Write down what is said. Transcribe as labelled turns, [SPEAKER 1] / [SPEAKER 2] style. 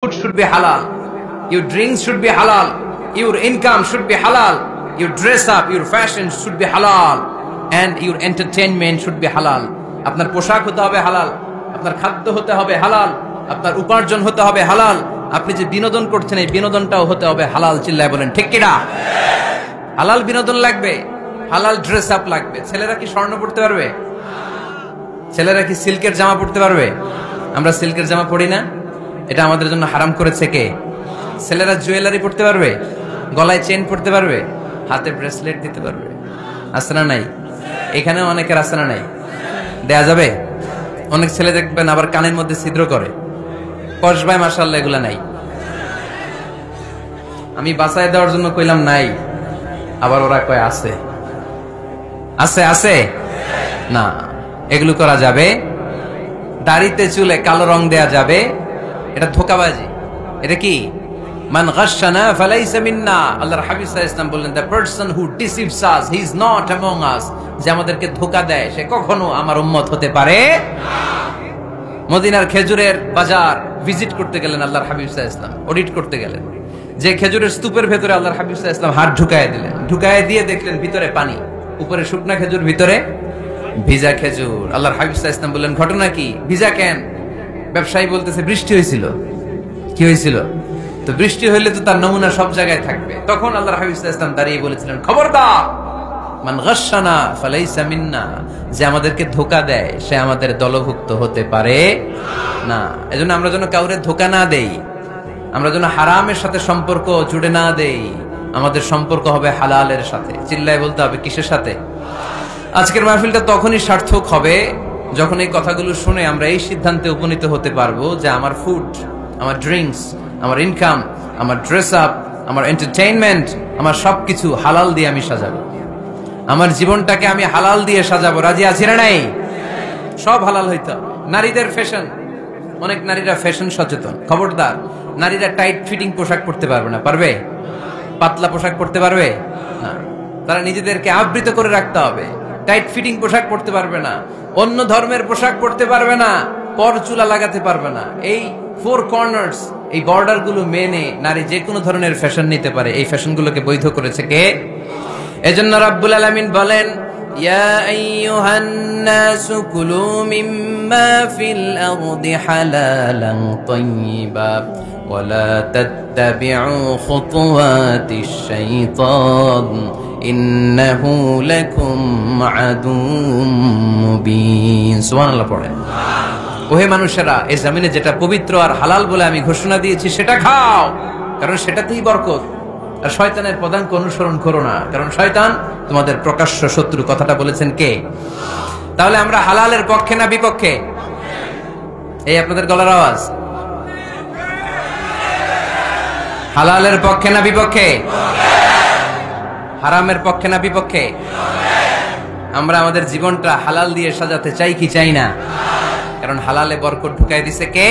[SPEAKER 1] Food should be halal. Your drinks should be halal. Your income should be halal. Your dress up, your fashion should be halal. And your entertainment should be halal. আপনার পোশাক হতে হবে হালাল, আপনার খাদ্য হতে হবে হালাল, আপনার উপার্জন হতে হবে হালাল, আপনি যে বিনোদন করছেন এই বিনোদনটাও হতে হবে হালাল। চিল্লায় বলেন ঠিক কিনা? হালাল বিনোদন লাগবে, হালাল ড্রেস আপ লাগবে। ছেলেরা কি স্বর্ণ পড়তে পারবে? ছেলেরা কি সিল্কের জামা পড়তে পারবে? আমরা সিল্কের জামা পরি না, এটা আমাদের জন্য হারাম করেছে কে? ছেলেরা জুয়েলারি পড়তে পারবে? গলায় চেন পড়তে পারবে? হাতে ব্রেসলেট দিতে পারবে? আছে না নাই? এখানেও অনেকের আছে না নাই? দেয়া যাবে? অনেক ছেলে দেখবেন আবার কানের মধ্যে ছিদ্র করে, কসবায় মাশাআল্লাহ এগুলা নাই। আমি বাঁচায় দেওয়ার জন্য কইলাম নাই, আবার ওরা কয় আছে। আছে আছে না, এগুলো করা যাবে? দাড়িতে চুলে কালো রং দেয়া যাবে? এটা ধোঁকাবাজি। এটা কি? মান গাশশানা ফালাইসা মিন্না। আল্লাহর হাবিব সাল্লাল্লাহু আলাইহি ওয়াসাল্লাম বললেন, the person who deceives us, he is not among us। যে আমাদেরকে ধোঁকা দেয় সে কখনো আমার উম্মত হতে পারে না। মদিনার খেজুরের বাজার ভিজিট করতে গেলেন আল্লাহর হাবিব সাল্লাল্লাহু আলাইহি ওয়াসাল্লাম, অডিট করতে গেলেন। যে খেজুরের স্তূপের ভেতরে আল্লাহর হাবিব সাল্লাল্লাহু আলাইহি ওয়াসাল্লাম হাত ঢুকায় দিলেন, ঢুকায় দিয়ে দেখলেন ভিতরে পানি, উপরে শুকনা খেজুর, ভিতরে ভিজা খেজুর। আল্লাহর হাবিব সাল্লাল্লাহু আলাইহি ওয়াসাল্লাম বললেন, ঘটনা কি? ভিজা কেন? ব্যবসায়ী বলতেছে বৃষ্টি হয়েছিল। কি হয়েছিল? তো বৃষ্টি হইলে তো তার নমুনা সব জায়গায় থাকবে। তখন আল্লাহর হাবিব সাল্লাল্লাহু আলাইহি ওয়াসাল্লাম দাঁড়িয়ে বলেছিলেন, খবরদার, মান গাশশানা ফালাইসা মিন্না। যে আমাদেরকে ধোঁকা দেয় সে আমাদের দলভুক্ত হতে পারে না। এজন্য আমরা যেন কাউরে ধোঁকা না দেই, আমরা যেন হারামের সাথে সম্পর্ক জুড়ে না দেই। আমাদের সম্পর্ক হবে হালালের সাথে। চিল্লায় বলতে হবে কিসের সাথে? আজকের মাহফিলটা তখনই সার্থক হবে যখন এই কথাগুলো শুনে আমরা এই সিদ্ধান্তে উপনীত হতে পারবো যে আমার ফুড, আমার ড্রিঙ্কস, আমার ইনকাম, আমার ড্রেস আপ, আমার এন্টারটেইনমেন্ট, আমার সবকিছু হালাল দিয়ে আমি সাজাবো। আমার জীবনটাকে আমি হালাল দিয়ে সাজাবো। রাজি আছি না নাই? সব হালাল হইতে হবে। নারীদের ফ্যাশন, অনেক নারীরা ফ্যাশন সচেতন। খবরদার, নারীরা টাইট ফিটিং পোশাক পরতে পারবে না। পারবে? পাতলা পোশাক পরতে পারবে না। তারা নিজেদেরকে আবৃত করে রাখতে হবে। টাইট ফিটিং পোশাক পরতে পারবে না, অন্য ধর্মের পোশাক পরতে পারবে না, পর চুলা লাগাতে পারবে না। এই ফোর কর্নার্স, এই বর্ডার গুলো মেনে নারী যে কোনো ধরনের ফ্যাশন নিতে পারে। এই ফ্যাশন গুলোকে বৈধ করেছে কে? এজন্য রাব্বুল আলামিন বলেন, ইয়া আইয়ুহান নাসু কুলু মিম্মা ফিল আরদি হালালান তাইয়্যিবা ওয়া লা তাত্তাবিউ খুতুওয়াতিশ শাইতান ইন্নাহু লাকুম আদুউম মুবিন। সুবহানাল্লাহ পড়েন। ওহে মানুষেরা, এই জমিনে যেটা পবিত্র আর হালাল বলে আমি ঘোষণা দিয়েছি সেটা খাও, কারণ সেটাতেই বরকত। আর শয়তানের পদাঙ্ক অনুসরণ করো না, কারণ শয়তান তোমাদের প্রকাশ্য শত্রু। কথাটা বলেছেন কে? তাহলে আমরা হালালের পক্ষে না বিপক্ষে? এই আপনাদের গলার আওয়াজ। হালালের পক্ষে না বিপক্ষে? হারামের পক্ষে না বিপক্ষে? আমরা আমাদের জীবনটা হালাল দিয়ে সাজাতে চাই কি চাই না? কারণ হালালে বরকত ঢুকাই দিছে কে?